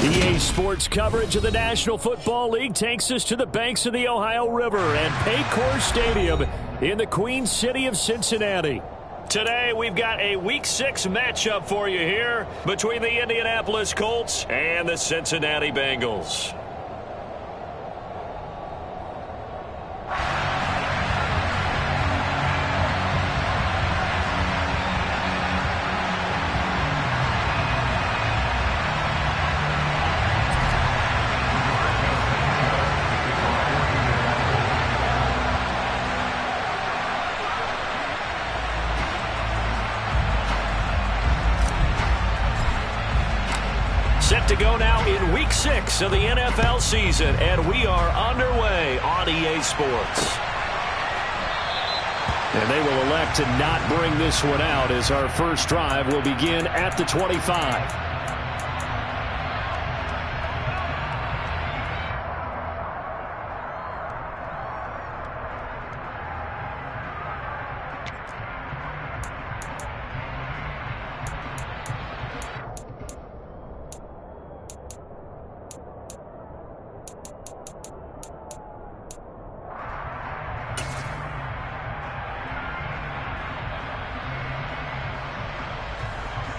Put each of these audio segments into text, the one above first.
EA Sports coverage of the National Football League takes us to the banks of the Ohio River and Paycor Stadium in the Queen City of Cincinnati. Today, we've got a Week 6 matchup for you here between the Indianapolis Colts and the Cincinnati Bengals. Set to go now in Week 6 of the NFL season, and we are underway on EA Sports. And they will elect to not bring this one out as our first drive will begin at the 25.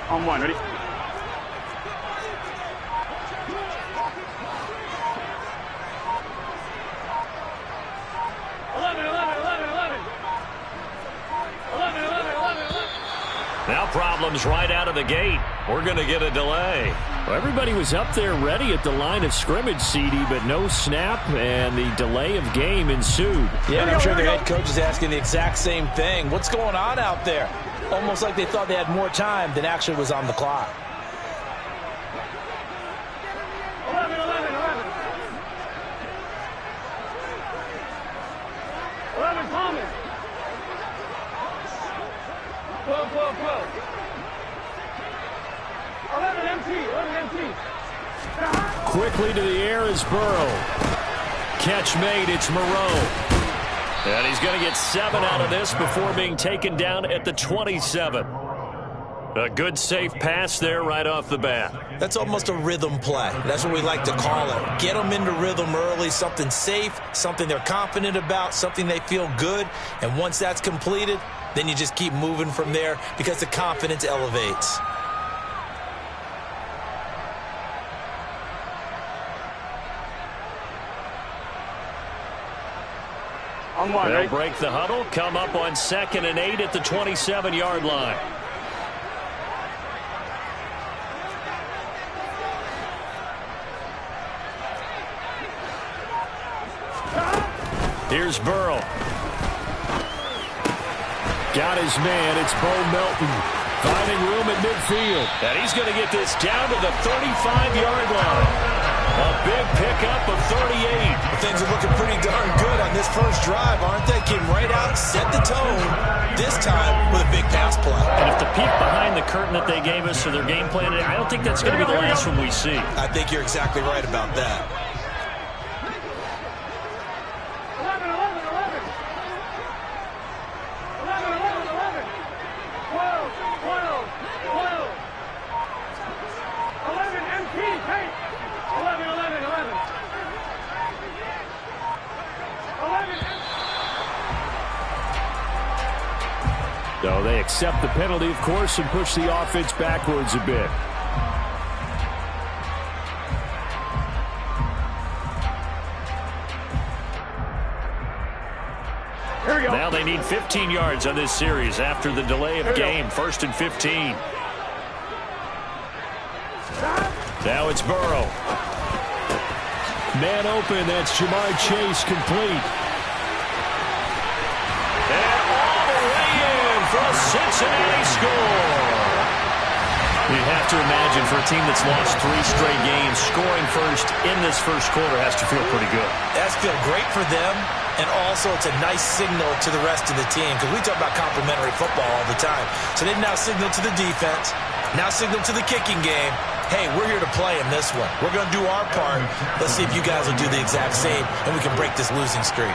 On one, ready? 11. Now problems right out of the gate. We're going to get a delay. Well, everybody was up there ready at the line of scrimmage, CD, but no snap, and the delay of game ensued. Yeah, I'm sure their head coach is asking the exact same thing. What's going on out there? Almost like they thought they had more time than actually was on the clock. 11. 11, Thomas. 12. 11 empty. Quickly to the air is Burrow. Catch made, it's Moreau. And he's going to get 7 out of this before being taken down at the 27. A good, safe pass there right off the bat. That's almost a rhythm play. That's what we like to call it. Get them into rhythm early, something safe, something they're confident about, something they feel good. And once that's completed, then you just keep moving from there because the confidence elevates. They'll break the huddle, come up on 2nd and 8 at the 27-yard line. Here's Burrow. Got his man. It's Bo Melton. Finding room at midfield. And he's going to get this down to the 35-yard line. A big pickup of 38. Things are looking pretty darn good on this first drive, aren't they? Came right out, set the tone, this time with a big pass play. And if the peek behind the curtain that they gave us for their game plan, I don't think that's going to be the last one we see. I think you're exactly right about that. 11. So they accept the penalty, of course, and push the offense backwards a bit. Now they need 15 yards on this series after the delay of game. 1st and 15. Now it's Burrow. Man open. That's Jamar Chase complete. And all the way in for a Cincinnati score. You have to imagine for a team that's lost 3 straight games, scoring first in this first quarter has to feel pretty good. That's feel great for them, and also it's a nice signal to the rest of the team because we talk about complementary football all the time. So they now signal to the defense, now signal to the kicking game. Hey, we're here to play in this one. We're going to do our part. Let's see if you guys will do the exact same, and we can break this losing streak.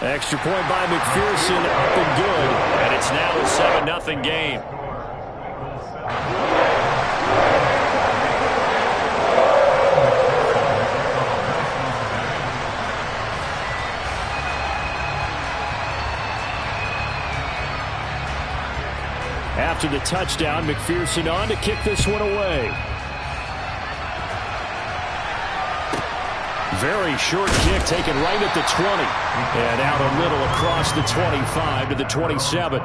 Extra point by McPherson, up and good. And it's now a 7-0 game. After the touchdown, McPherson on to kick this one away. Very short kick taken right at the 20. And out a little across the 25 to the 27.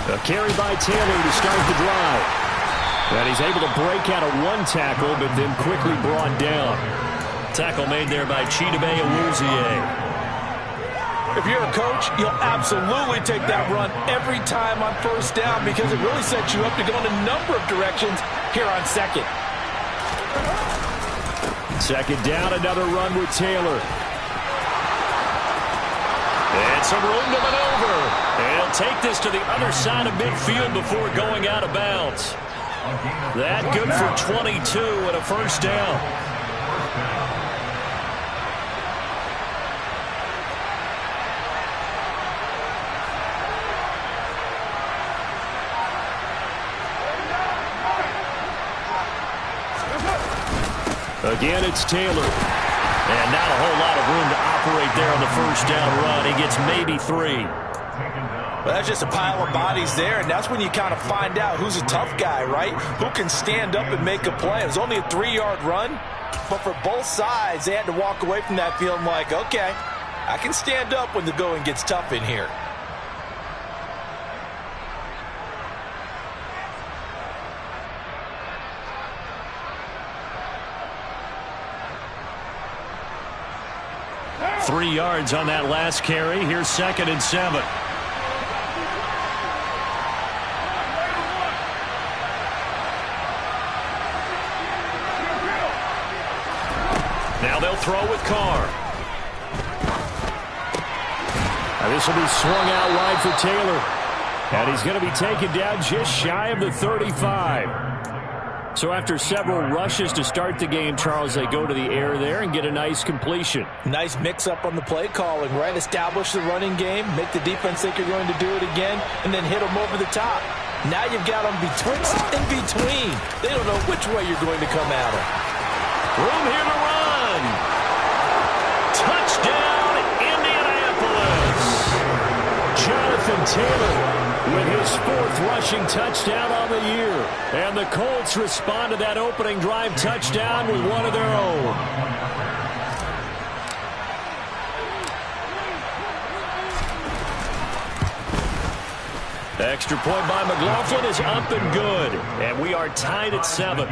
A carry by Taylor to start the drive. And he's able to break out of one tackle, but then quickly brought down. Tackle made there by Chidobe Awuzie. If you're a coach, you'll absolutely take that run every time on first down because it really sets you up to go in a number of directions here on second. Second down, another run with Taylor. And some room to maneuver. And he'll take this to the other side of midfield before going out of bounds. That good for 22 and a first down. Again, it's Taylor. And not a whole lot of room to operate there on the first down run. He gets maybe 3. Well, that's just a pile of bodies there, and that's when you kind of find out who's a tough guy, right? Who can stand up and make a play. It was only a 3-yard run, but for both sides, they had to walk away from that feeling like, okay, I can stand up when the going gets tough in here. Three yards on that last carry. Here's 2nd and 7. Now they'll throw with Carr. Now this will be swung out wide for Taylor. And he's going to be taken down just shy of the 35. So after several rushes to start the game, Charles, they go to the air there and get a nice completion. Nice mix-up on the play calling, right? Establish the running game, make the defense think you're going to do it again, and then hit them over the top. Now you've got them betwixt and between. They don't know which way you're going to come at them. Room here to run. Touchdown, Indianapolis. Jonathan Taylor with his 4th rushing touchdown on the year. And the Colts respond to that opening drive touchdown with one of their own. Extra point by McLaughlin is up and good. And we are tied at 7.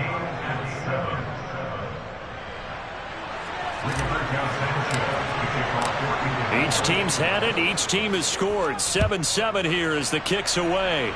Each team's had it. Each team has scored. 7-7 here as the kick's away.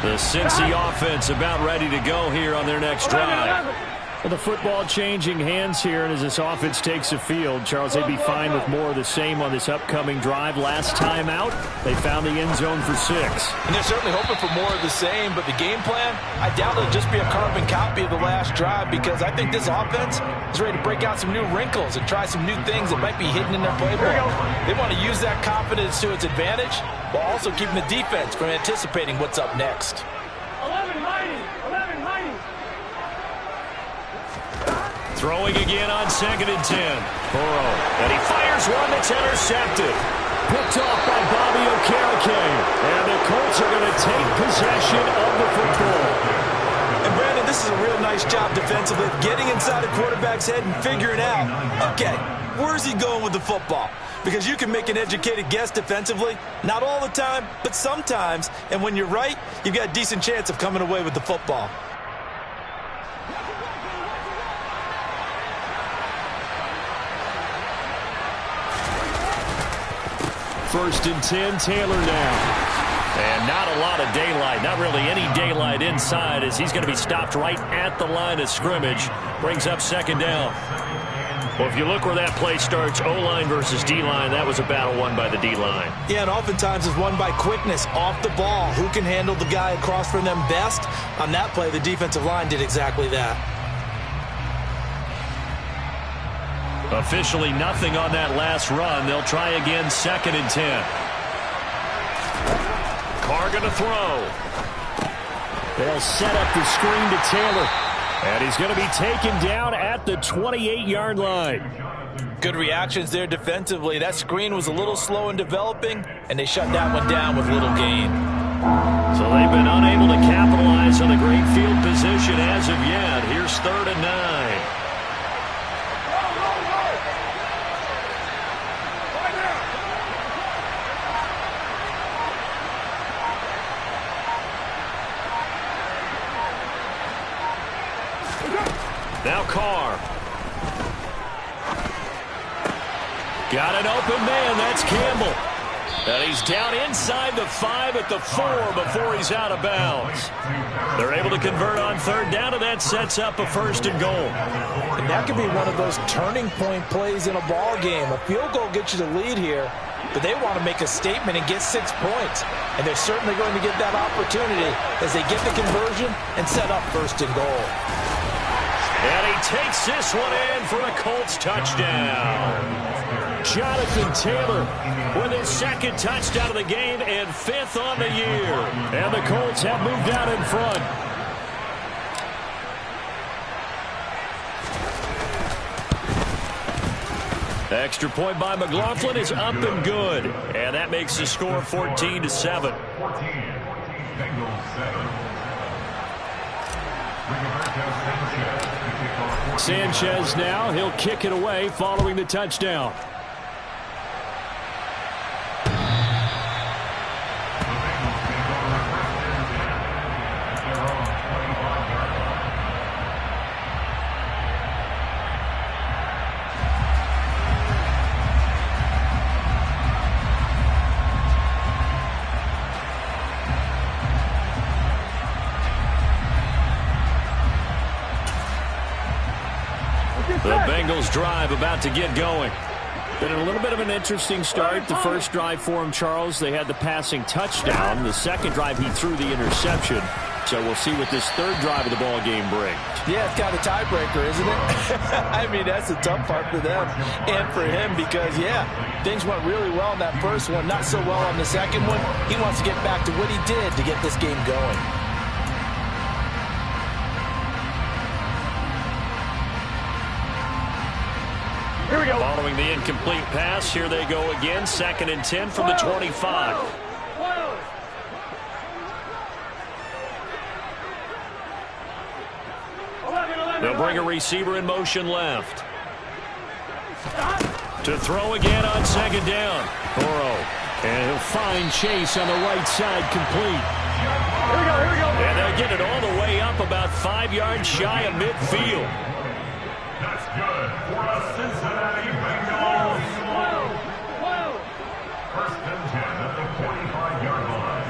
The Cincy offense about ready to go here on their next drive. Well, the football changing hands here, and as this offense takes the field, Charles, they'd be fine with more of the same on this upcoming drive. Last time out, they found the end zone for 6. And they're certainly hoping for more of the same, but the game plan, I doubt it'll just be a carbon copy of the last drive because I think this offense is ready to break out some new wrinkles and try some new things that might be hidden in their playbook. They want to use that confidence to its advantage while also keeping the defense from anticipating what's up next. 11 mighty. Throwing again on 2nd and 10. Burrow. And he fires one that's intercepted. Picked off by Bobby Okereke. And the Colts are going to take possession of the football. And Brandon, this is a real nice job defensively, getting inside a quarterback's head and figuring out, okay, where's he going with the football? Because you can make an educated guess defensively, not all the time, but sometimes. And when you're right, you've got a decent chance of coming away with the football. First and 10, Taylor now. And not a lot of daylight, not really any daylight inside as he's going to be stopped right at the line of scrimmage. Brings up second down. Well, if you look where that play starts, O-line versus D-line, that was a battle won by the D-line. Yeah, and oftentimes it's won by quickness off the ball. Who can handle the guy across from them best? On that play, the defensive line did exactly that. Officially nothing on that last run. They'll try again, second and 10. Carr going to throw. They'll set up the screen to Taylor. And he's going to be taken down at the 28-yard line. Good reactions there defensively. That screen was a little slow in developing, and they shut that one down with little gain. So they've been unable to capitalize on the great field position as of yet. Here's 3rd and 9. Now Carr. Got an open man. That's Campbell. And he's down inside the 5 at the 4 before he's out of bounds. They're able to convert on 3rd down, and that sets up a 1st and goal. And that could be one of those turning point plays in a ball game. A field goal gets you the lead here, but they want to make a statement and get 6 points. And they're certainly going to get that opportunity as they get the conversion and set up 1st and goal. And he takes this one in for a Colts touchdown. Jonathan Taylor with his 2nd touchdown of the game and 5th on the year. And the Colts have moved out in front. Extra point by McLaughlin is up and good. And that makes the score 14-7. Sanchez now, he'll kick it away following the touchdown. The Bengals drive about to get going. Been a little bit of an interesting start. The first drive for him, Charles, they had the passing touchdown. The second drive, he threw the interception. So we'll see what this 3rd drive of the ball game brings. Yeah, it's kind of a tiebreaker, isn't it? I mean, that's the tough part for them and for him because, yeah, things went really well in that first one, not so well on the second one. He wants to get back to what he did to get this game going. Here we go. Following the incomplete pass, here they go again. 2nd and 10 from the 25. They'll bring a receiver in motion left. To throw again on 2nd down. Burrow. And he'll find Chase on the right side complete. Here we go, here we go. And they'll get it all the way up about 5 yards shy of midfield. That's good for a Cincinnati Bengals. 1st and 10 at the 45-yard line.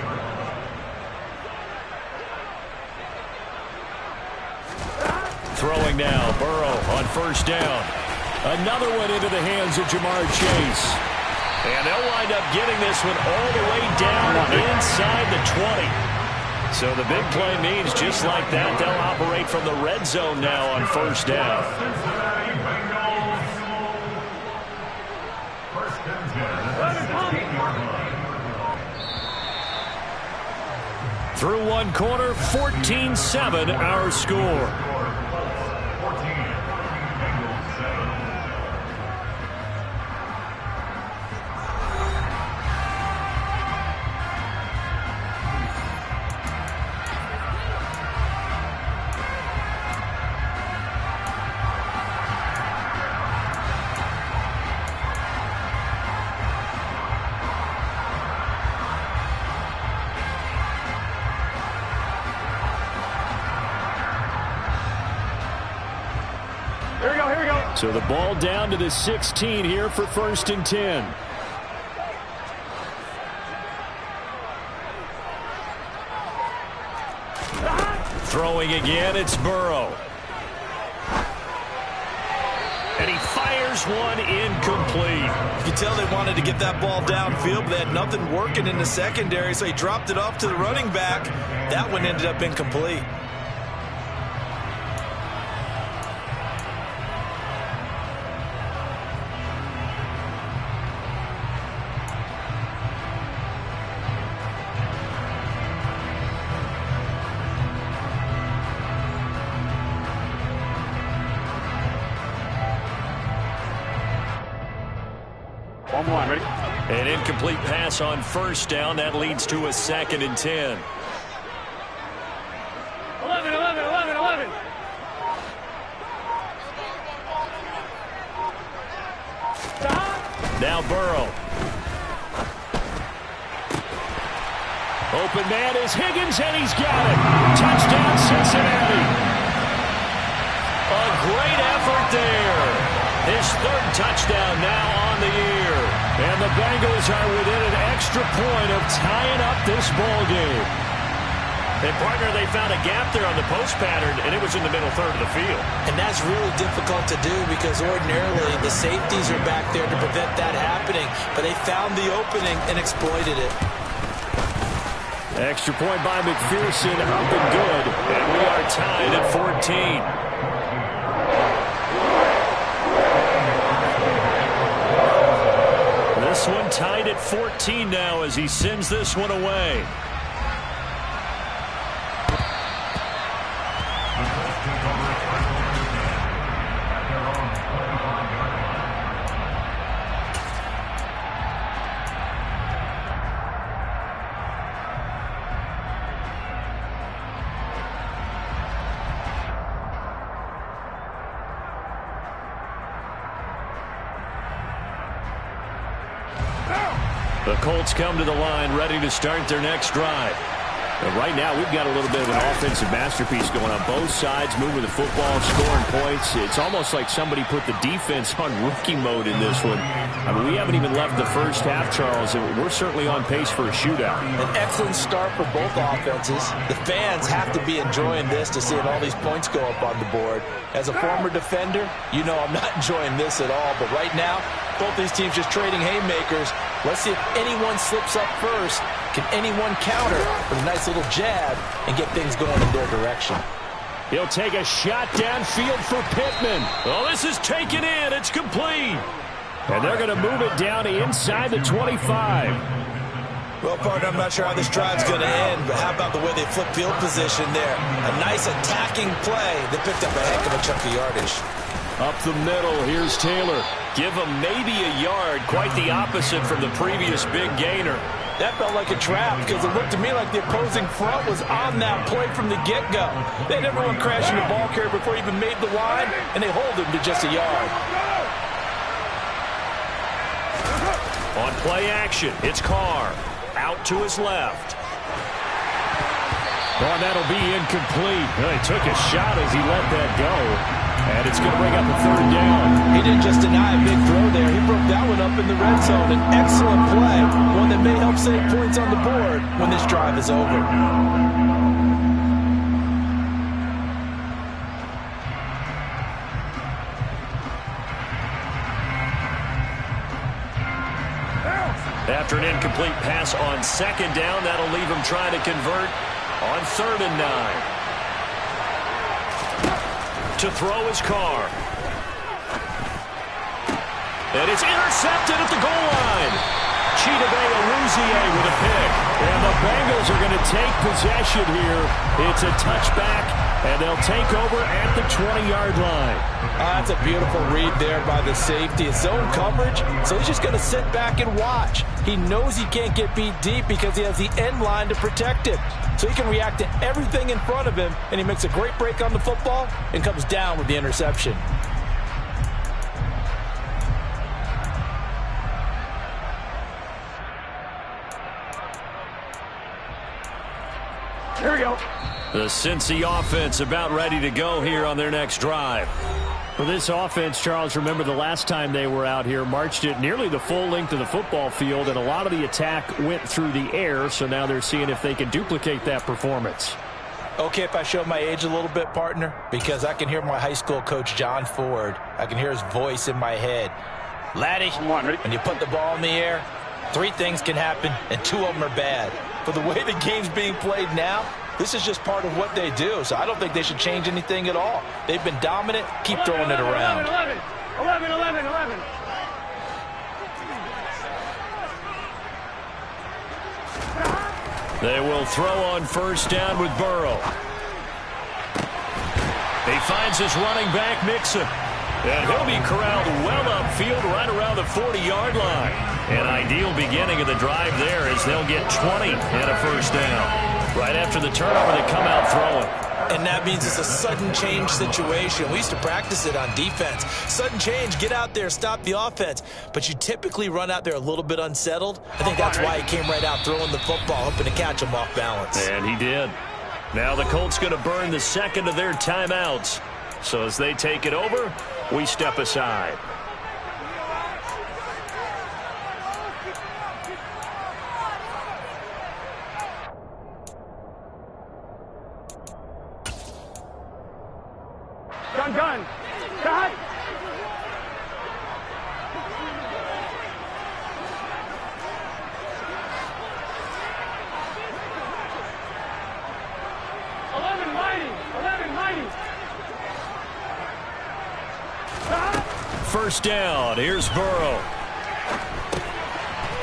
Throwing now, Burrow on 1st down. Another one into the hands of Jamar Chase. And they'll wind up getting this one all the way down inside the 20. So the big play means just like that, they'll operate from the red zone now on 1st down. Cincinnati Bengals. 1st and 10 at the 16-yard line. Through one quarter, 14-7 our score. So the ball down to the 16 here for 1st and 10. Throwing again, it's Burrow. And he fires one incomplete. You can tell they wanted to get that ball downfield, but they had nothing working in the secondary, so he dropped it off to the running back. That one ended up incomplete. One more, ready? An incomplete pass on 1st down. That leads to a 2nd and 10. 11, 11, 11, 11. Now Burrow. Open man is Higgins, and he's got it. Touchdown, Cincinnati. A great effort there. His 3rd touchdown now on the year. And the Bengals are within an extra point of tying up this ball game. And, partner, they found a gap there on the post pattern, and it was in the middle third of the field. And that's really difficult to do because ordinarily the safeties are back there to prevent that happening. But they found the opening and exploited it. Extra point by McPherson, up and good. And we are tied at 14. This one tied at 14 now as he sends this one away. The Colts come to the line ready to start their next drive. But right now, we've got a little bit of an offensive masterpiece going on both sides, moving the football, scoring points. It's almost like somebody put the defense on rookie mode in this one. I mean, we haven't even left the first half, Charles, and we're certainly on pace for a shootout. An excellent start for both offenses. The fans have to be enjoying this to seeing all these points go up on the board. As a former defender, you know I'm not enjoying this at all. But right now, both these teams just trading haymakers. Let's see if anyone slips up first. Can anyone counter with a nice little jab and get things going in their direction? He'll take a shot downfield for Pittman. Oh, this is taken in. It's complete. And they're going to move it down to inside the 25. Well, partner, I'm not sure how this drive's going to end, but how about the way they flip field position there? A nice attacking play that picked up a heck of a chunk of yardage. Up the middle, here's Taylor. Give him maybe a yard, quite the opposite from the previous big gainer. That felt like a trap because it looked to me like the opposing front was on that play from the get-go. They had everyone crashing the ball carrier before he even made the line, and they hold him to just a yard. On play action, it's Carr. Out to his left. Oh, that'll be incomplete. Well, he took a shot as he let that go. And it's going to bring up a 3rd down. He didn't just deny a big throw there. He broke that one up in the red zone. An excellent play. One that may help save points on the board when this drive is over. After an incomplete pass on 2nd down, that'll leave him trying to convert on 3rd and 9. To throw his Carr. And it's intercepted at the goal line. Chidobe with a pick. And the Bengals are going to take possession here. It's a touchback, and they'll take over at the 20-yard line. That's a beautiful read there by the safety. It's zone coverage, so he's just going to sit back and watch. He knows he can't get beat deep because he has the end line to protect it. So he can react to everything in front of him, and he makes a great break on the football and comes down with the interception. Here we go. The Cincy offense about ready to go here on their next drive. For this offense, Charles, remember the last time they were out here, marched it nearly the full length of the football field, and a lot of the attack went through the air, so now they're seeing if they can duplicate that performance. Okay, if I show my age a little bit, partner, because I can hear my high school coach, John Ford. I can hear his voice in my head. Laddie, when you put the ball in the air, 3 things can happen, and 2 of them are bad. But the way the game's being played now, this is just part of what they do, so I don't think they should change anything at all. They've been dominant. Keep throwing it around. 11. They will throw on first down with Burrow. He finds his running back, Mixon. And he'll be corralled well upfield right around the 40-yard line. An ideal beginning of the drive there as they'll get 20 and a first down. Right after the turnover, they come out throwing. And that means it's a sudden change situation. We used to practice it on defense. Sudden change, get out there, stop the offense. But you typically run out there a little bit unsettled. I think that's why he came right out throwing the football, hoping to catch him off balance. And he did. Now the Colts going to burn the second of their timeouts. So as they take it over, we step aside. Gun. Cut. First down. Here's Burrow.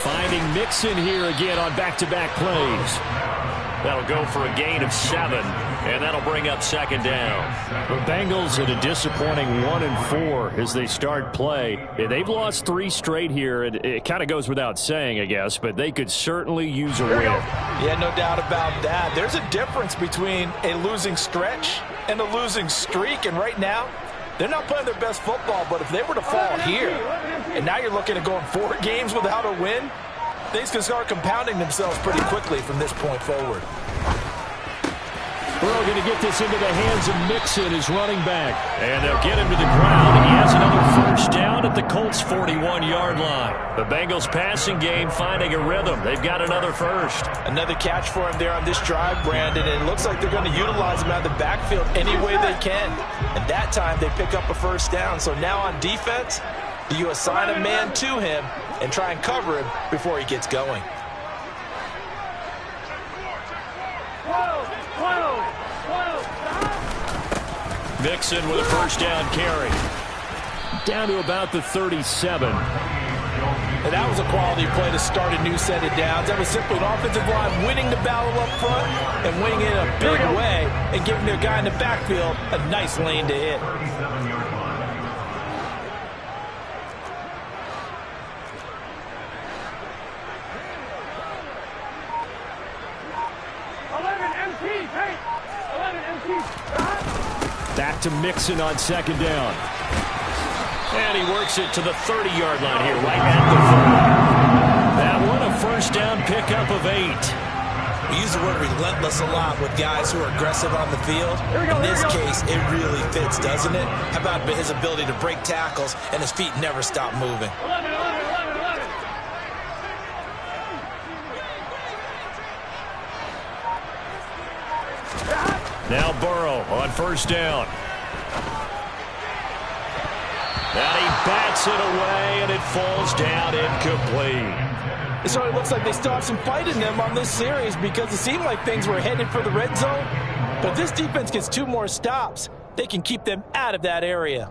Finding Mixon here again on back-to-back plays. That'll go for a gain of 7, and that'll bring up second down. The Bengals at a disappointing 1-4 as they start play. They've lost 3 straight here, and it kind of goes without saying, I guess, but they could certainly use a win. Yeah, no doubt about that. There's a difference between a losing stretch and a losing streak, and right now, they're not playing their best football, but if they were to fall here, and now you're looking at going 4 games without a win, things can start compounding themselves pretty quickly from this point forward. Burrow going to get this into the hands of Mixon, his running back. And they'll get him to the ground. He has another first down at the Colts' 41-yard line. The Bengals passing game finding a rhythm. They've got another first. Another catch for him there on this drive, Brandon. And it looks like they're going to utilize him out of the backfield any way they can. And that time they pick up a first down. So now on defense, do you assign a man to him and try and cover him before he gets going? Mixon with a first down carry. Down to about the 37. And that was a quality play to start a new set of downs. That was simply an offensive line winning the battle up front and winning it in a big way and giving their guy in the backfield a nice lane to hit. Back to Mixon on second down. And he works it to the 30-yard line here, right at the 40. That one a first down pickup of 8. We use the word relentless a lot with guys who are aggressive on the field. In this case, it really fits, doesn't it? How about his ability to break tackles and his feet never stop moving? 11. Now Burrow on first down. And he bats it away, and it falls down incomplete. So it looks like they still have some fight in them on this series because it seemed like things were headed for the red zone. But if this defense gets 2 more stops, they can keep them out of that area.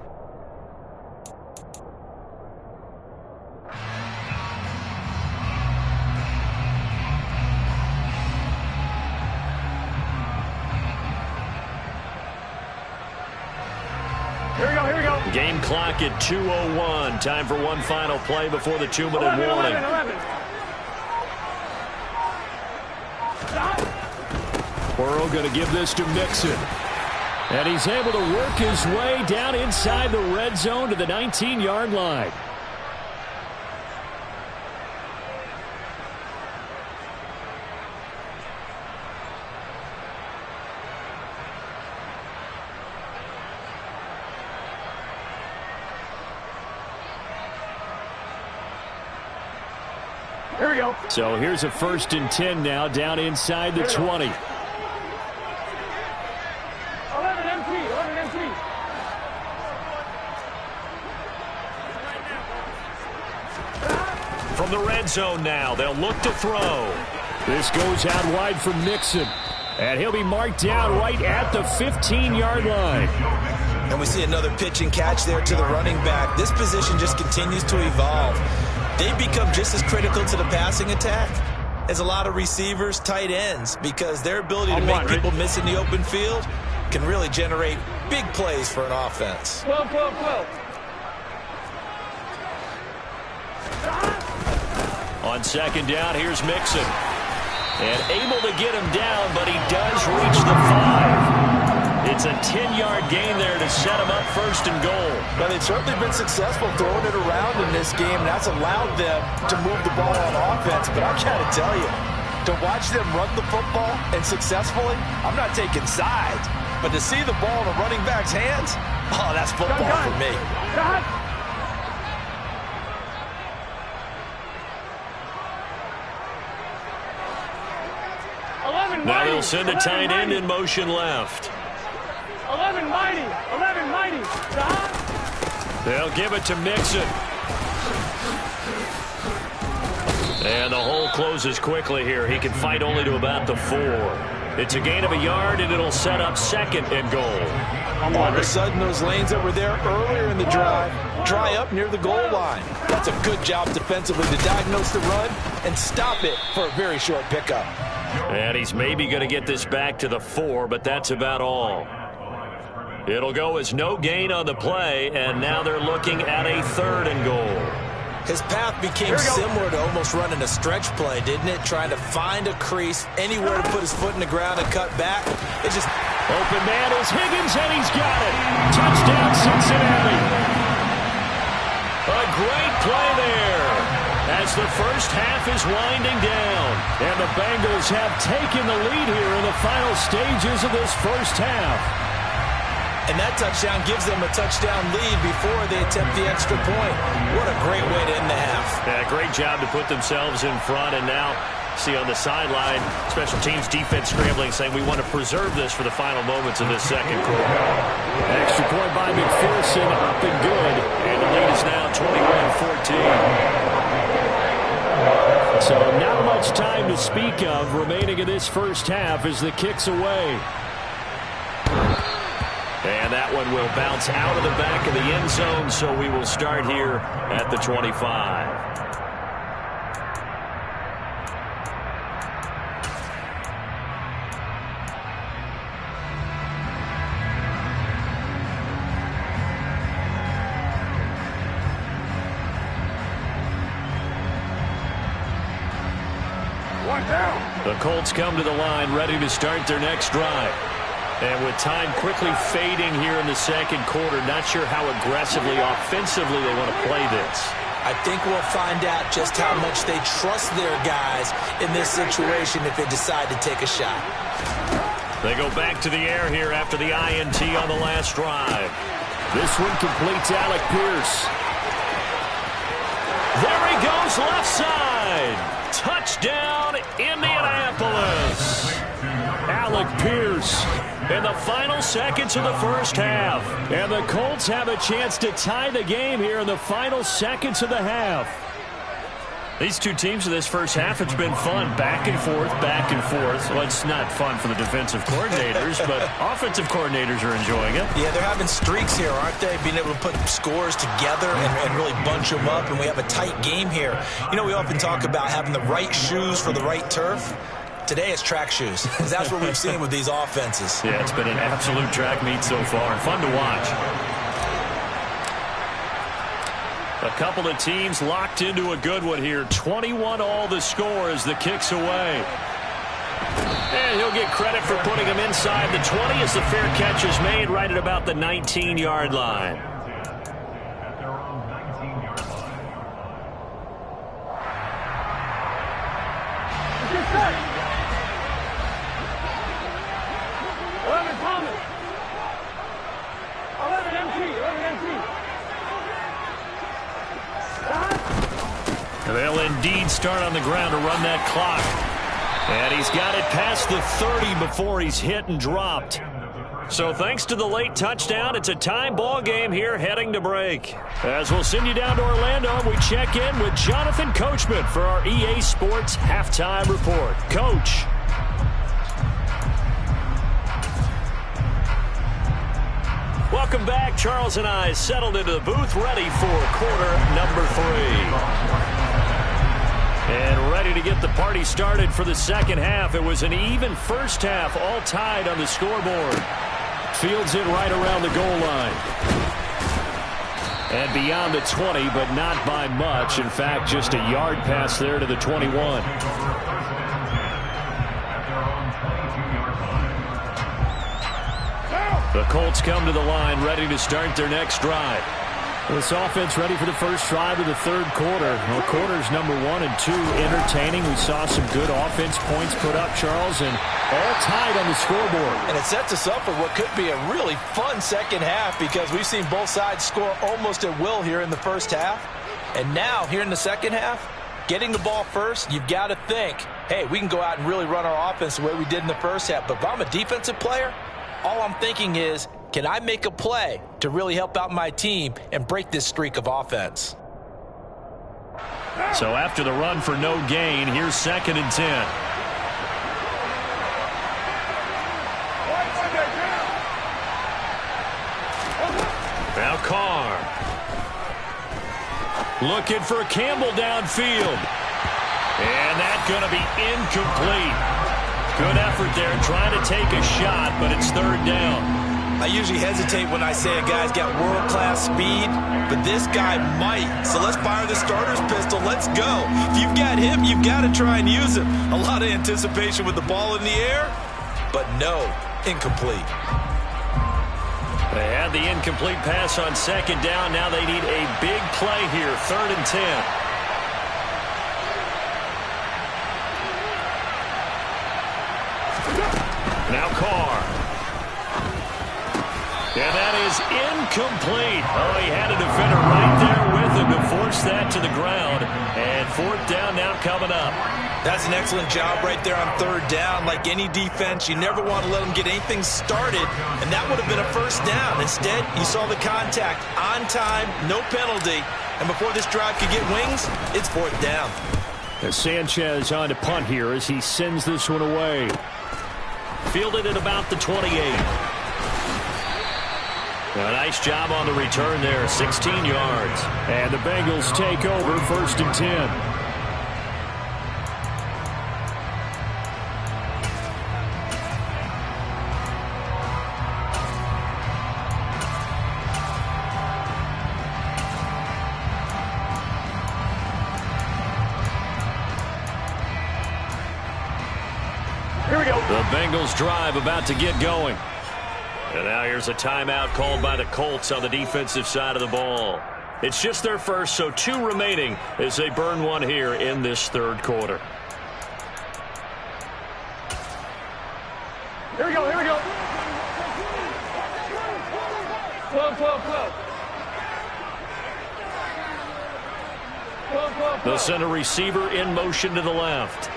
Here we go. Game clock at 2:01. Time for one final play before the 2-minute warning. 11. Burrow going to give this to Mixon. And he's able to work his way down inside the red zone to the 19-yard line. Here we go. So here's a 1st and 10 now, down inside the 20. 11 MT, 11 MT. From the red zone now, they'll look to throw. This goes out wide for Mixon. And he'll be marked down right at the 15-yard line. And we see another pitch and catch there to the running back. This position just continues to evolve. They've become just as critical to the passing attack as a lot of receivers, tight ends, because their ability to make people miss in the open field can really generate big plays for an offense. 12, 12, 12. On 2nd down, here's Mixon. And able to get him down, but he does reach the 5. It's a 10-yard gain there to set him up 1st and goal. Now, they've certainly been successful throwing it around in this game, and that's allowed them to move the ball on offense. But I got to tell you, to watch them run the football and successfully, I'm not taking sides. But to see the ball in a running back's hands, oh, that's football for me. Now they'll send the tight end in motion left. 11 mighty, 11 mighty. They'll give it to Mixon. And the hole closes quickly here. He can fight only to about the 4. It's a gain of a yard, and it'll set up 2nd and goal. All of a sudden, those lanes that were there earlier in the drive dry up near the goal line. That's a good job defensively to diagnose the run and stop it for a very short pickup. And he's maybe going to get this back to the 4, but that's about all. It'll go as no gain on the play, and now they're looking at a 3rd and goal. His path became similar to almost running a stretch play, didn't it? Trying to find a crease, anywhere to put his foot in the ground and cut back. It's just... Open man is Higgins, and he's got it. Touchdown, Cincinnati. A great play there as the first half is winding down. And the Bengals have taken the lead here in the final stages of this first half. And that touchdown gives them a touchdown lead before they attempt the extra point. What a great way to end the half. Yeah, great job to put themselves in front. And now, see on the sideline, special teams defense scrambling, saying we want to preserve this for the final moments of this 2nd quarter. Extra point by McPherson, up and good. And the lead is now 21-14. So not much time to speak of remaining in this first half as the kick's away. And that one will bounce out of the back of the end zone, so we will start here at the 25. The Colts come to the line ready to start their next drive. And with time quickly fading here in the 2nd quarter, not sure how aggressively, offensively they want to play this. I think we'll find out just how much they trust their guys in this situation if they decide to take a shot. They go back to the air here after the INT on the last drive. This one completes Alec Pierce. There he goes, left side. Touchdown, Indianapolis. Alec Pierce in the final seconds of the first half. And the Colts have a chance to tie the game here in the final seconds of the half. These two teams in this first half, it's been fun. Back and forth, back and forth. Well, it's not fun for the defensive coordinators, but offensive coordinators are enjoying it. Yeah, they're having streaks here, aren't they? Being able to put scores together and really bunch them up, and we have a tight game here. You know, we often talk about having the right shoes for the right turf. Today it's track shoes. That's what we've seen with these offenses. Yeah, it's been an absolute track meet so far, and fun to watch. A couple of teams locked into a good one here. 21-all the score as the kick's away. And he'll get credit for putting him inside the 20 as the fair catch is made right at about the 19-yard line. They'll indeed start on the ground to run that clock. And he's got it past the 30 before he's hit and dropped. So thanks to the late touchdown, it's a tie ball game here heading to break. As we'll send you down to Orlando, we check in with Jonathan Coachman for our EA Sports Halftime Report. Coach. Welcome back. Charles and I settled into the booth, ready for quarter number 3. And ready to get the party started for the second half. It was an even first half, all tied on the scoreboard. Fields it right around the goal line. And beyond the 20, but not by much. In fact, just a yard pass there to the 21. The Colts come to the line, ready to start their next drive. This offense ready for the first drive of the third quarter. Well, quarters number 1 and 2 entertaining. We saw some good offense points put up, Charles, and all tied on the scoreboard. And it sets us up for what could be a really fun second half because we've seen both sides score almost at will here in the first half. And now, here in the second half, getting the ball first, you've got to think, hey, we can go out and really run our offense the way we did in the first half. But if I'm a defensive player, all I'm thinking is, can I make a play to really help out my team and break this streak of offense? So after the run for no gain, here's 2nd and 10. Now Carr. Looking for Campbell downfield. And that's going to be incomplete. Good effort there, trying to take a shot, but it's 3rd down. I usually hesitate when I say a guy's got world-class speed, but this guy might. So let's fire the starter's pistol. Let's go. If you've got him, you've got to try and use him. A lot of anticipation with the ball in the air, but no, incomplete. They had the incomplete pass on 2nd down. Now they need a big play here, 3rd and 10. Now Carr. And that is incomplete. Oh, he had a defender right there with him to force that to the ground. And 4th down now coming up. That's an excellent job right there on 3rd down. Like any defense, you never want to let them get anything started, and that would have been a 1st down. Instead, you saw the contact on time, no penalty, and before this drive could get wings, it's 4th down. As Sanchez on to punt here as he sends this one away. Fielded at about the 28. A nice job on the return there, 16 yards. And the Bengals take over 1st and 10. Here we go. The Bengals drive about to get going. And now here's a timeout called by the Colts on the defensive side of the ball. It's just their first, so 2 remaining as they burn one here in this 3rd quarter. Here we go. Here we go. 12, 12, 12. They'll send a receiver in motion to the left.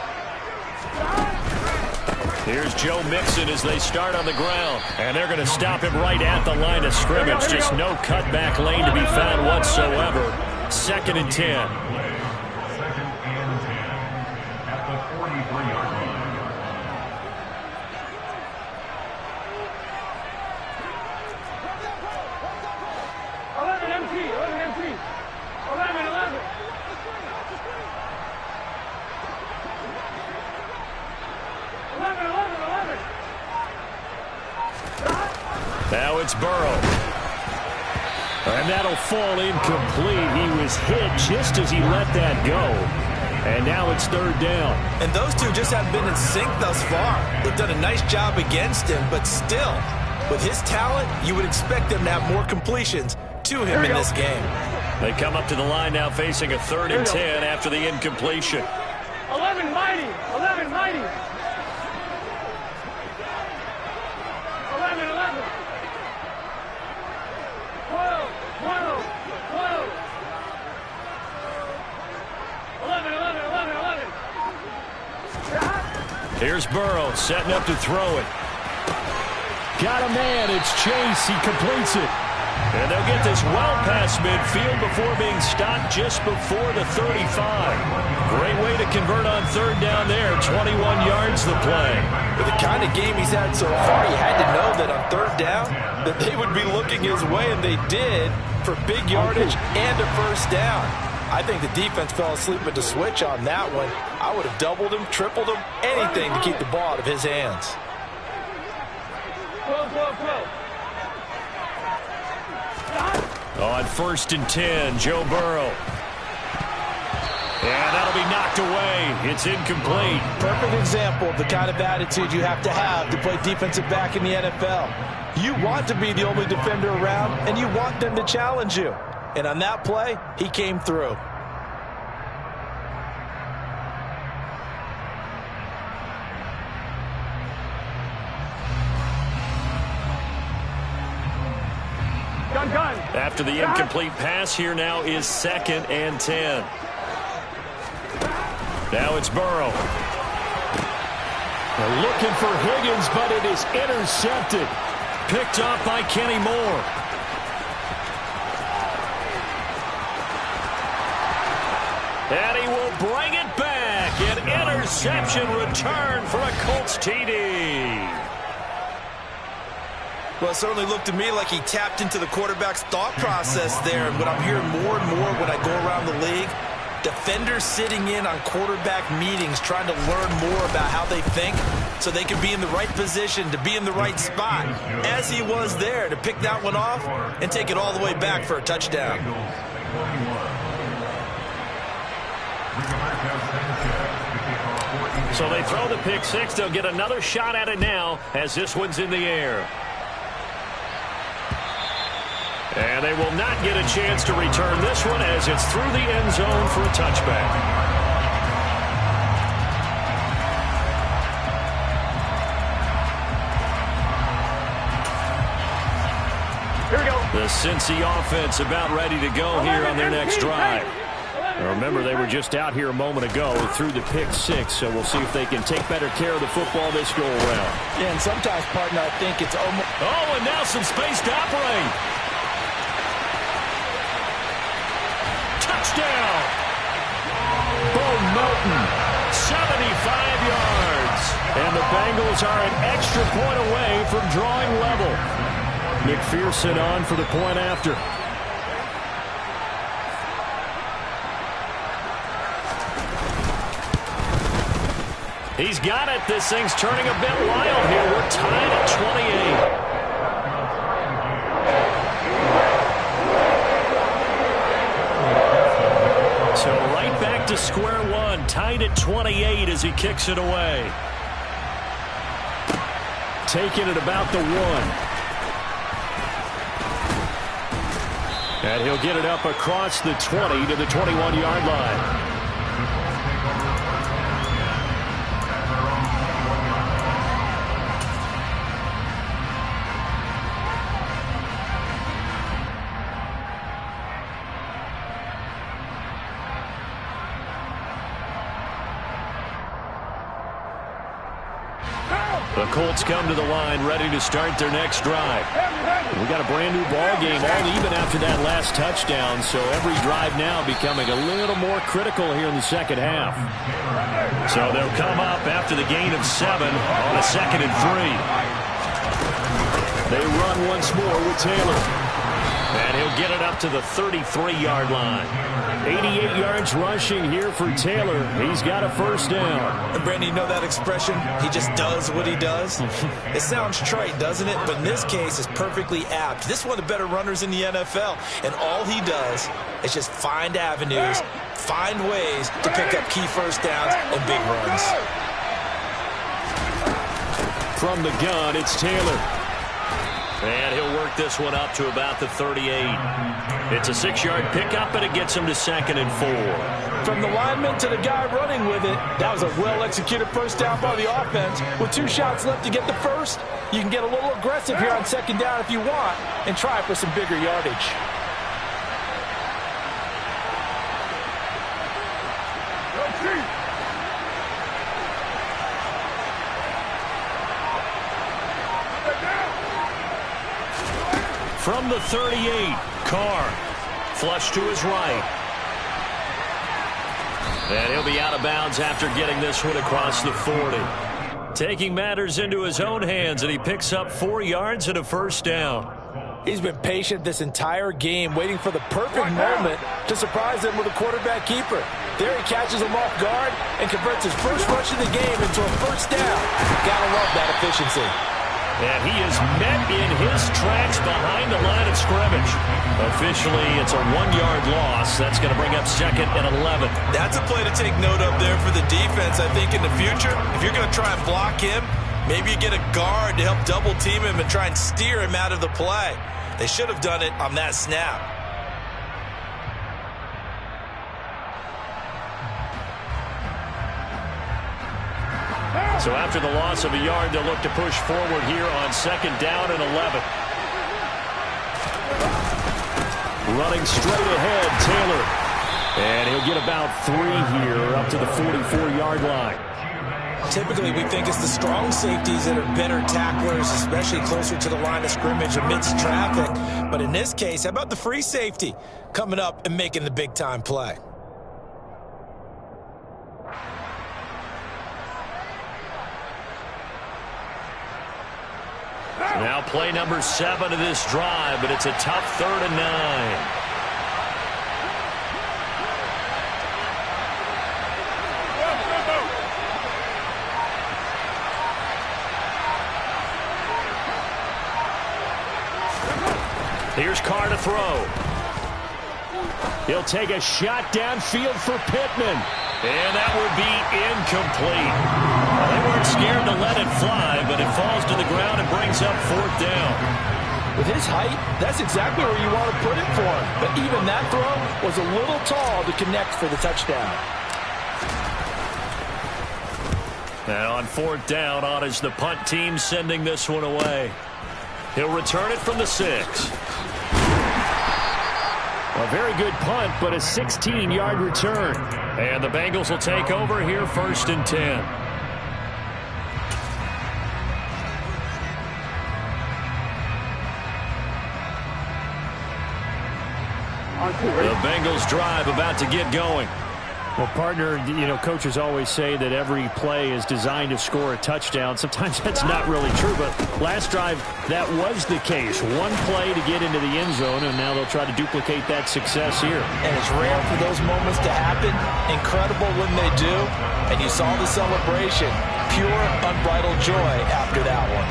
Here's Joe Mixon as they start on the ground. And they're going to stop him right at the line of scrimmage. Just no cutback lane to be found whatsoever. 2nd and 10. 2nd and 10 at the 43-yard line. 11 MT. 11 MT. 11, 11. Now it's Burrow. And that'll fall incomplete. He was hit just as he let that go. And now it's 3rd down. And those two just haven't been in sync thus far. They've done a nice job against him, but still, with his talent, you would expect them to have more completions to him in this game. They come up to the line now facing a 3rd and 10 after the incompletion. 11 mighty. 11 mighty. 11, 11. 12, 12, 12. 11, Here's Burrow setting up to throw it. Got a man. It's Chase. He completes it. And they'll get this well past midfield before being stopped just before the 35. Great way to convert on third down there. 21 yards the play. With the kind of game he's had so far, you had to know that on third down that they would be looking his way, and they did, for big yardage and a first down. I think the defense fell asleep at the switch on that one. I would have doubled him, tripled him, anything to keep the ball out of his hands. On 1st and 10, Joe Burrow. And that'll be knocked away. It's incomplete. Perfect example of the kind of attitude you have to play defensive back in the NFL. You want to be the only defender around, and you want them to challenge you. And on that play, he came through. Gun. After the incomplete pass, here now is 2nd and 10. Now it's Burrow. They're looking for Higgins, but it is intercepted. Picked off by Kenny Moore. And he will bring it back. An interception return for a Colts TD. Well, it certainly looked to me like he tapped into the quarterback's thought process there. And what I'm hearing more and more when I go around the league, defenders sitting in on quarterback meetings trying to learn more about how they think so they can be in the right position, to be in the right spot, as he was there, to pick that one off and take it all the way back for a touchdown. So they throw the pick six. They'll get another shot at it now as this one's in the air. And they will not get a chance to return this one as it's through the end zone for a touchback. Here we go. The Cincy offense about ready to go here on their next drive. Now remember, they were just out here a moment ago through the pick six, so we'll see if they can take better care of the football this go around. Yeah, and sometimes, partner, I think it's almost... Oh, and now some space to operate. Touchdown! Bo Melton, 75 yards. And the Bengals are an extra point away from drawing level. McPherson on for the point after. He's got it. This thing's turning a bit wild here. We're tied at 28. So right back to square one, tied at 28 as he kicks it away. Taking it about the 1. And he'll get it up across the 20 to the 21-yard line. The Colts come to the line ready to start their next drive. We got a brand new ball game, all even after that last touchdown, so every drive now becoming a little more critical here in the second half. So they'll come up after the gain of 7 on a 2nd and 3. They run once more with Taylor. And he'll get it up to the 33-yard line. 88 yards rushing here for Taylor. He's got a first down. And Brandon, you know that expression? He just does what he does? It sounds trite, doesn't it? But in this case, it's perfectly apt. This is one of the better runners in the NFL. And all he does is just find avenues, find ways to pick up key first downs and big runs. From the gun, it's Taylor. And he'll work this one up to about the 38. It's a 6-yard pickup, and it gets him to 2nd and 4. From the lineman to the guy running with it, that was a well-executed first down by the offense. With 2 shots left to get the first, you can get a little aggressive here on 2nd down if you want and try for some bigger yardage. From the 38, Carr. Flush to his right. And he'll be out of bounds after getting this one across the 40. Taking matters into his own hands, and he picks up 4 yards and a first down. He's been patient this entire game, waiting for the perfect moment to surprise them with a quarterback keeper. There he catches him off guard and converts his first rush of the game into a first down. Gotta love that efficiency. And he is met in his tracks behind the line of scrimmage. Officially, it's a 1-yard loss. That's going to bring up 2nd and 11. That's a play to take note of there for the defense. I think in the future, if you're going to try and block him, maybe you get a guard to help double team him and try and steer him out of the play. They should have done it on that snap. So after the loss of a yard, they'll look to push forward here on 2nd down and 11. Running straight ahead, Taylor. And he'll get about 3 here up to the 44-yard line. Typically, we think it's the strong safeties that are better tacklers, especially closer to the line of scrimmage amidst traffic. But in this case, how about the free safety coming up and making the big-time play? Now play number 7 of this drive, but it's a tough 3rd and 9. Here's Carr to throw. He'll take a shot downfield for Pittman. And that will be incomplete. Well, they weren't scared to let it fly, but it falls to the ground and brings up 4th down. With his height, that's exactly where you want to put it for him. But even that throw was a little tall to connect for the touchdown. And on 4th down, on is the punt team sending this one away. He'll return it from the 6. A very good punt, but a 16-yard return. And the Bengals will take over here 1st and 10. The Bengals drive about to get going. Well, partner, you know, coaches always say that every play is designed to score a touchdown. Sometimes that's not really true, but last drive, that was the case. One play to get into the end zone, and now they'll try to duplicate that success here. And it's rare for those moments to happen. Incredible when they do. And you saw the celebration. Pure, unbridled joy after that one.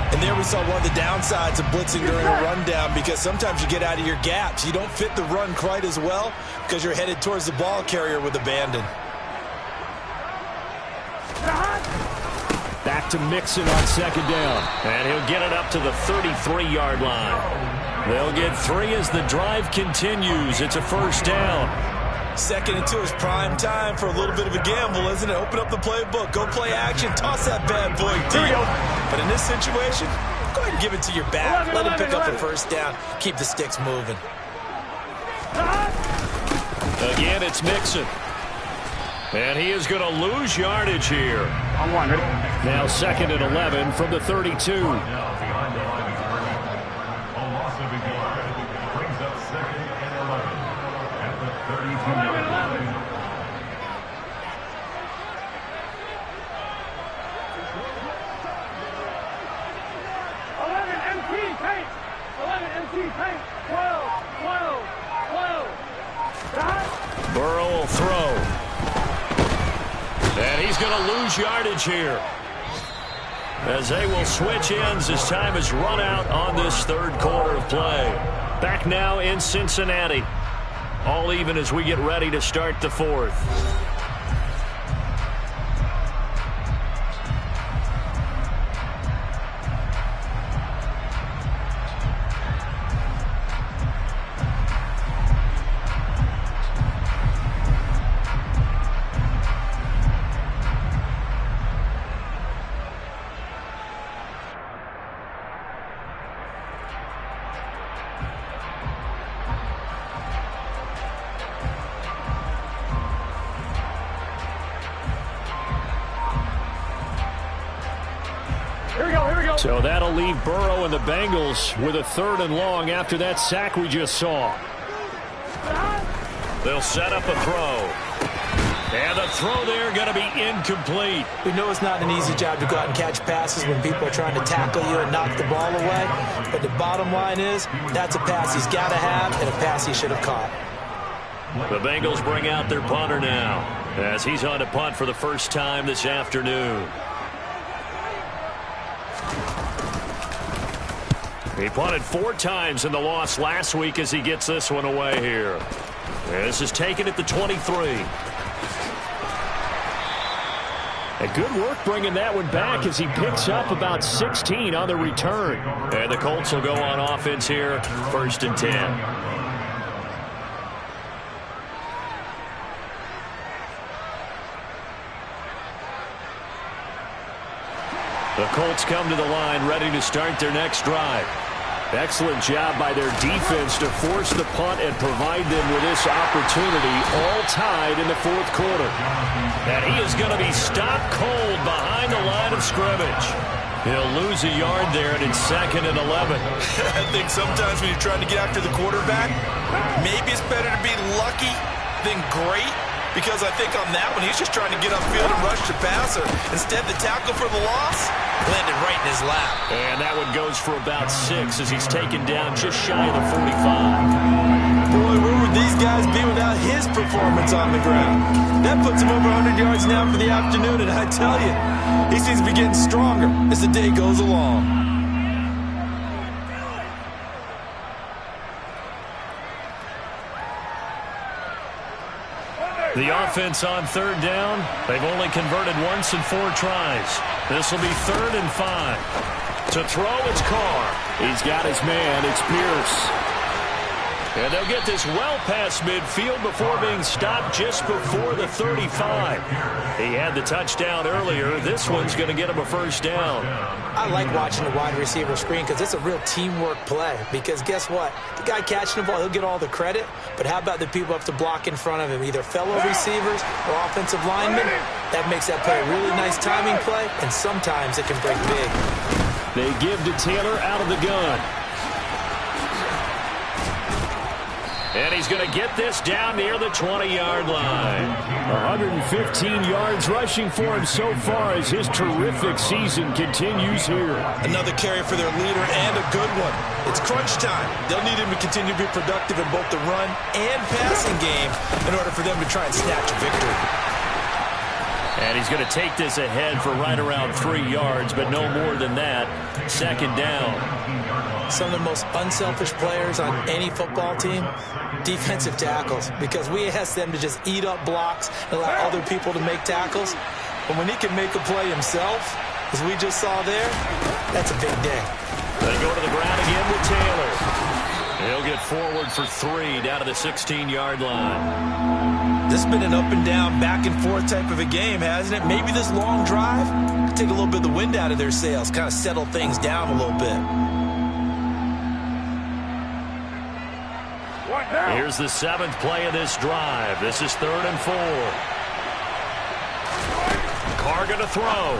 And there we saw one of the downsides of blitzing during a rundown, because sometimes you get out of your gaps. You don't fit the run quite as well because you're headed towards the ball carrier with abandon. Back to Mixon on 2nd down. And he'll get it up to the 33-yard line. They'll get 3 as the drive continues. It's a 1st down. 2nd and 2 is prime time for a little bit of a gamble, isn't it? Open up the playbook, go play action, toss that bad boy deep. But in this situation, go ahead and give it to your back. Let him pick up the 1st down. Keep the sticks moving. Again, it's Mixon. And he is going to lose yardage here. Now 2nd and 11 from the 32. Burrow will throw. And he's going to lose yardage here, as they will switch ends as time is run out on this 3rd quarter of play. Back now in Cincinnati. All even as we get ready to start the 4th. So that'll leave Burrow and the Bengals with a 3rd and long after that sack we just saw. They'll set up a throw. And the throw there going to be incomplete. We know it's not an easy job to go out and catch passes when people are trying to tackle you and knock the ball away. But the bottom line is, that's a pass he's got to have and a pass he should have caught. The Bengals bring out their punter now as he's on to punt for the first time this afternoon. He punted 4 times in the loss last week as he gets this one away here. This is taken at the 23. And good work bringing that one back as he picks up about 16 on the return. And the Colts will go on offense here, 1st and 10. The Colts come to the line ready to start their next drive. Excellent job by their defense to force the punt and provide them with this opportunity, all tied in the 4th quarter. And he is going to be stopped cold behind the line of scrimmage. He'll lose a yard there, and it's 2nd and 11. I think sometimes when you're trying to get after the quarterback, maybe it's better to be lucky than great. Because I think on that one, he's just trying to get upfield and rush the passer. Instead, the tackle for the loss landed right in his lap. And that one goes for about 6 as he's taken down just shy of the 45. Boy, where would these guys be without his performance on the ground? That puts him over 100 yards now for the afternoon, and I tell you, he seems to be getting stronger as the day goes along. The offense on 3rd down. They've only converted once in 4 tries. This will be 3rd and 5. To throw, it's Carr. He's got his man. It's Pierce. And they'll get this well past midfield before being stopped just before the 35. He had the touchdown earlier. This one's going to get him a 1st down. I like watching the wide receiver screen because it's a real teamwork play. Because guess what? The guy catching the ball, he'll get all the credit. But how about the people who have to block in front of him, either fellow receivers or offensive linemen? That makes that play a really nice timing play, and sometimes it can break big. They give to Taylor out of the gun. And he's going to get this down near the 20-yard line. 115 yards rushing for him so far as his terrific season continues here. Another carry for their leader and a good one. It's crunch time. They'll need him to continue to be productive in both the run and passing game in order for them to try and snatch a victory. And he's going to take this ahead for right around 3 yards, but no more than that. 2nd down. Some of the most unselfish players on any football team, defensive tackles, because we ask them to just eat up blocks and allow other people to make tackles. But when he can make a play himself, as we just saw there, that's a big day. They go to the ground again with Taylor. He'll get forward for 3 down to the 16-yard line. This has been an up and down, back and forth type of a game, hasn't it? Maybe this long drive could take a little bit of the wind out of their sails, kind of settle things down a little bit. Here's the 7th play of this drive. This is 3rd and 4. Carr going to throw.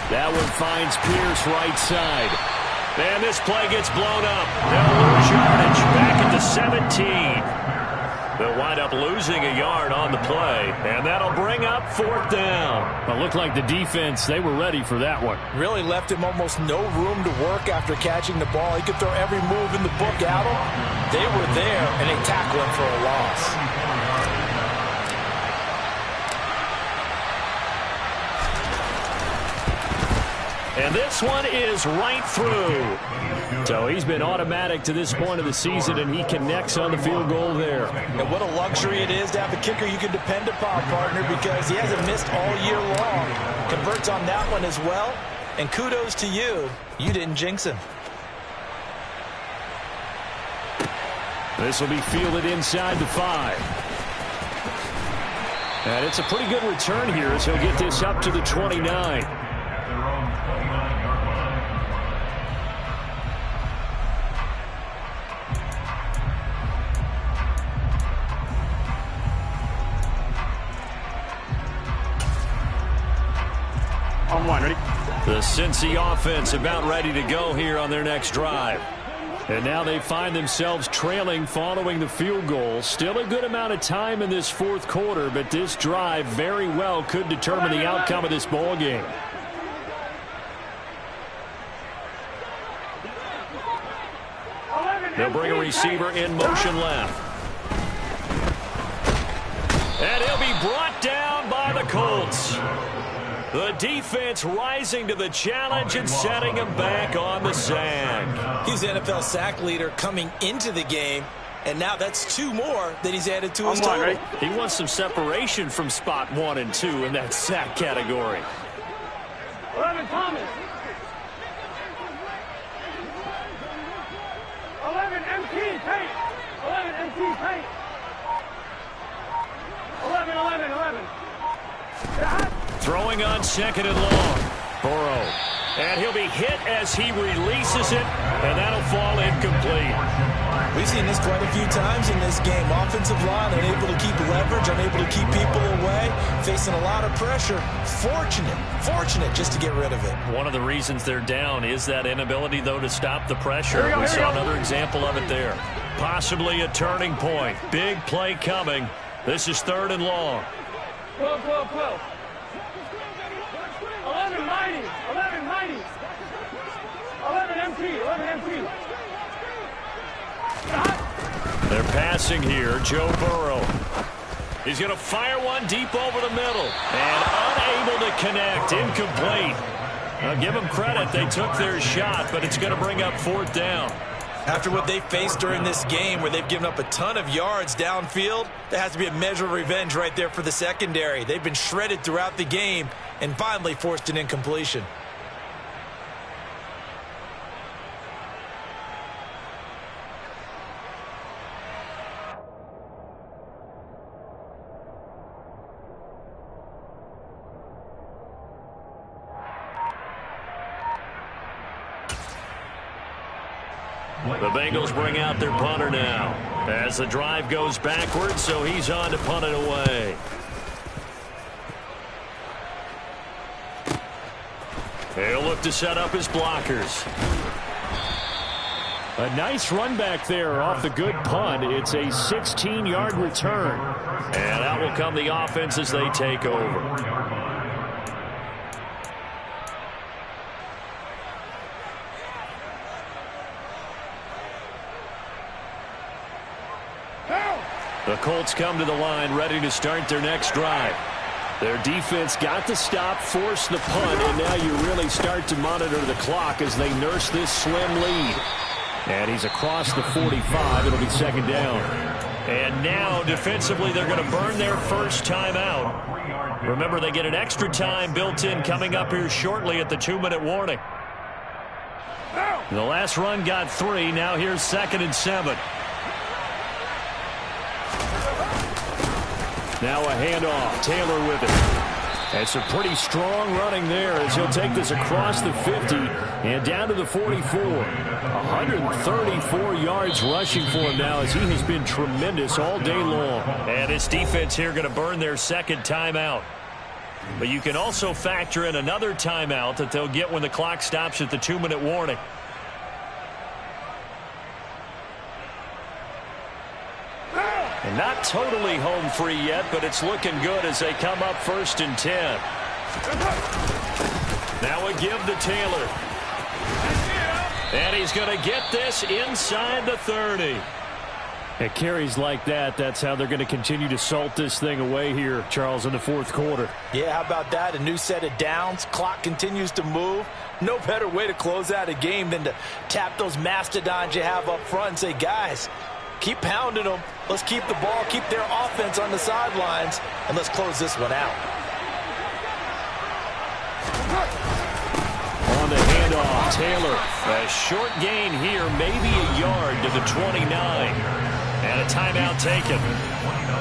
That one finds Pierce right side. And this play gets blown up. They'll lose yardage back at the 17. They'll wind up losing a yard on the play, and that'll bring up 4th down. It looked like the defense, they were ready for that one. Really left him almost no room to work after catching the ball. He could throw every move in the book at him. They were there, and they tackled him for a loss. And this one is right through. So he's been automatic to this point of the season, and he connects on the field goal there. And what a luxury it is to have a kicker you can depend upon, partner, because he hasn't missed all year long. Converts on that one as well. And kudos to you. You didn't jinx him. This will be fielded inside the 5. And it's a pretty good return here as he'll get this up to the 29. On one, ready? The Cincy offense about ready to go here on their next drive. And now they find themselves trailing following the field goal. Still a good amount of time in this fourth quarter, but this drive very well could determine the outcome of this ball game. They'll bring a receiver in motion left. And he'll be brought down by the Colts. The defense rising to the challenge and setting him back on the sack. He's the NFL sack leader coming into the game, and now that's 2 more that he's added to his total. He wants some separation from spot 1 and 2 in that sack category. 11, Thomas. 11, MT, paint. 11, MT, paint. 11. Throwing on second and long. Burrow. And he'll be hit as he releases it, and that'll fall incomplete. We've seen this quite a few times in this game. Offensive line unable to keep leverage, unable to keep people away, facing a lot of pressure. Fortunate just to get rid of it. One of the reasons they're down is that inability, though, to stop the pressure. We saw another example of it there. Possibly a turning point. Big play coming. This is third and long. 12. 11, mighty. 11, MT. They're passing here. Joe Burrow. He's going to fire one deep over the middle. And unable to connect. Incomplete. Now, give them credit. They took their shot, but it's going to bring up fourth down. After what they faced during this game where they've given up a ton of yards downfield, there has to be a measure of revenge right there for the secondary. They've been shredded throughout the game and finally forced an incompletion. The Bengals bring out their punter now as the drive goes backwards, so he's on to punt it away. He'll look to set up his blockers. A nice run back there off the good punt. It's a 16-yard return. And out will come the offense as they take over. The Colts come to the line ready to start their next drive. Their defense got the stop, forced the punt, and now you really start to monitor the clock as they nurse this slim lead. And he's across the 45. It'll be second down. And now defensively they're going to burn their first timeout. Remember, they get an extra time built in coming up here shortly at the 2-minute warning. The last run got 3. Now here's 2nd and 7. Now a handoff. Taylor with it. And some pretty strong running there as he'll take this across the 50 and down to the 44. 134 yards rushing for him now as he has been tremendous all day long. And this defense here going to burn their second timeout. But you can also factor in another timeout that they'll get when the clock stops at the 2-minute warning. And not totally home free yet, but it's looking good as they come up 1st and 10. Now a give to Taylor. And he's going to get this inside the 30. At carries like that, that's how they're going to continue to salt this thing away here, Charles, in the fourth quarter. Yeah, how about that? A new set of downs. Clock continues to move. No better way to close out a game than to tap those mastodons you have up front and say, guys, keep pounding them. Let's keep the ball, keep their offense on the sidelines, and let's close this one out. On the handoff, Taylor. A short gain here, maybe a yard to the 29. And a timeout taken.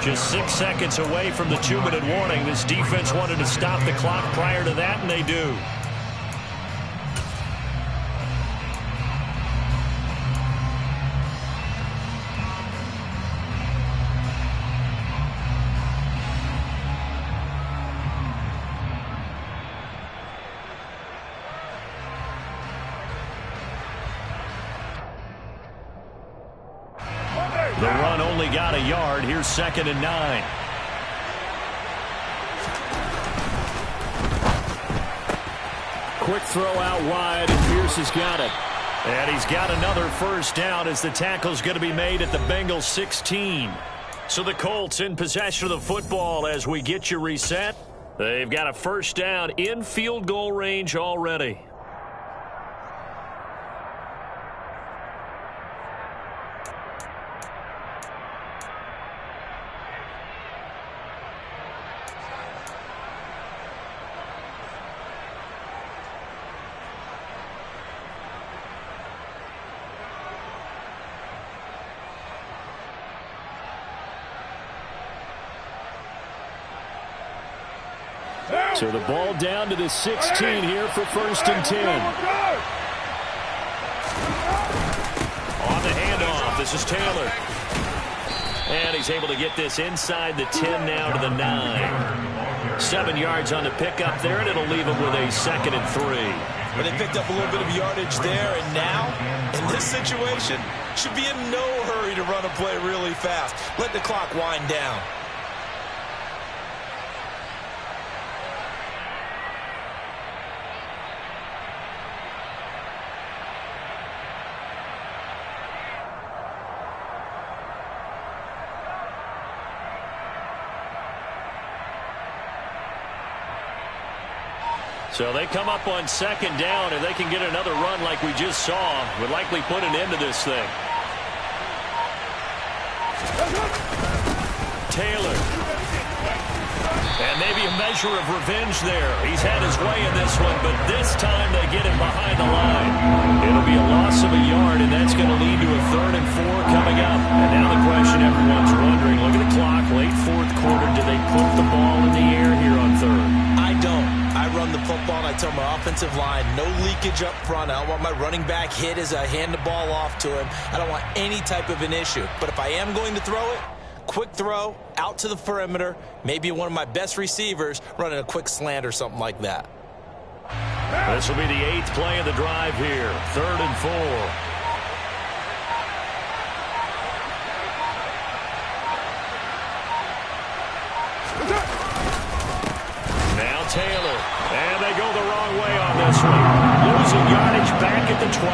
Just 6 seconds away from the 2-minute warning. This defense wanted to stop the clock prior to that, and they do. The run only got a yard. Here's 2nd and 9. Quick throw out wide, and Pierce has got it. And he's got another first down as the tackle's going to be made at the Bengals 16. So the Colts in possession of the football as we get you reset. They've got a first down in field goal range already. So the ball down to the 16 here for 1st and 10. On the handoff, this is Taylor. And he's able to get this inside the 10 now to the 9. 7 yards on the pickup there, and it'll leave him with a 2nd and 3. But they picked up a little bit of yardage there, and now, in this situation, should be in no hurry to run a play really fast. Let the clock wind down. So they come up on 2nd down, and they can get another run like we just saw. Would likely put an end to this thing. Taylor. And maybe a measure of revenge there. He's had his way in this one, but this time they get him behind the line. It'll be a loss of a yard, and that's going to lead to a 3rd and 4 coming up. And now the question everyone's wondering, look at the clock, late 4th quarter. Do they put the ball in the air here on 3rd? I don't. I run the football, and I tell my offensive line, no leakage up front. I don't want my running back hit as I hand the ball off to him. I don't want any type of an issue. But if I am going to throw it, quick throw, out to the perimeter, maybe one of my best receivers running a quick slant or something like that. This will be the 8th play of the drive here. 3rd and 4. Now Taylor. And they go the wrong way on this one. Losing yardage back at the 12.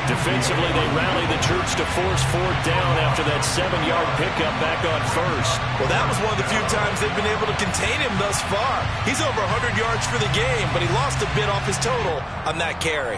Defensively, they rally the troops to force 4th down after that 7-yard pickup back on 1st. Well, that was one of the few times they've been able to contain him thus far. He's over 100 yards for the game, but he lost a bit off his total on that carry.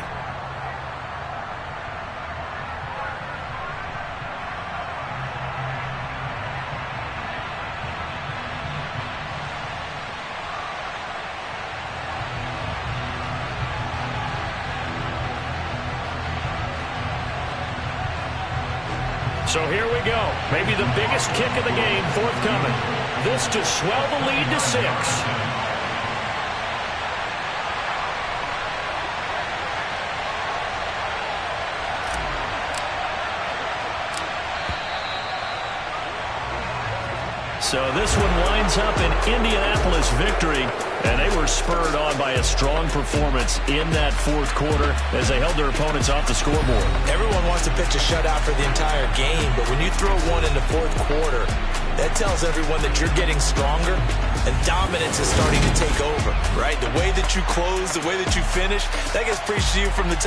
So here we go. Maybe the biggest kick of the game forthcoming. This to swell the lead to 6. So this one winds up an Indianapolis victory, and they were spurred on by a strong performance in that 4th quarter as they held their opponents off the scoreboard. Everyone wants to pitch a shutout for the entire game, but when you throw one in the 4th quarter, that tells everyone that you're getting stronger and dominance is starting to take over, right? The way that you close, the way that you finish, that gets preached to you from the top.